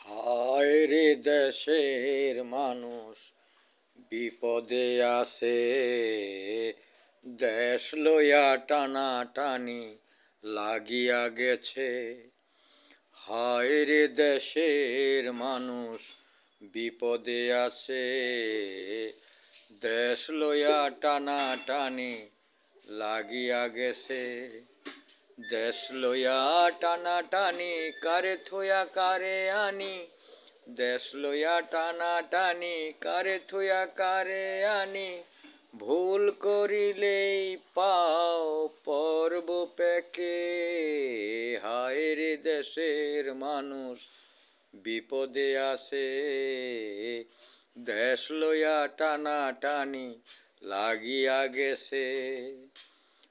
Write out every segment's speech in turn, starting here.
হায় রে দেশের মানুষ বিপদে আছে, দেশ লইয়া টানাটানি লাগিয়া গেছে। হায় রে দেশের মানুষ বিপদে আছে, দেশ লইয়া টানাটানি লাগিয়া গেছে। দেশ লইয়া টানাটানি কারে থইয়া কারে আনি, দেশ লইয়া টানাটানি কারে থইয়া কারে আনি। ভুল করিলেই পাও পর্ব পেকে, হায় রে দেশের মানুষ বিপদে আছে, দেশ লইয়া টানাটানি লাগিয়া গেছে।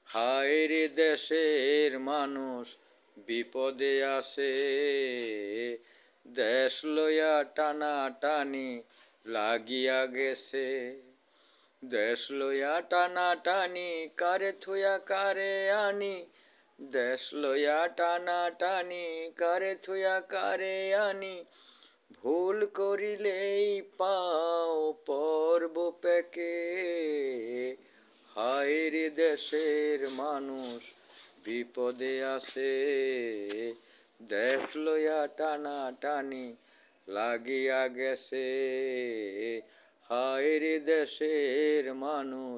হায় রে দেশের মানুষ বিপদে আছে, দেশ লইয়া টানাটানি লাগিয়া গেছে। দেশ লইয়া টানাটানি কারে থইয়া কারে আনি, দেশ লইয়া টানাটানি কারে থইয়া কারে আনি। ভুল করিলেই পাও পর্ব পেকে, হায় রে দেশের মানুষ বিপদে আছে, দেশ লইয়া টানাটানি লাগিয়া গেছে। হায় রে দেশের মানুষ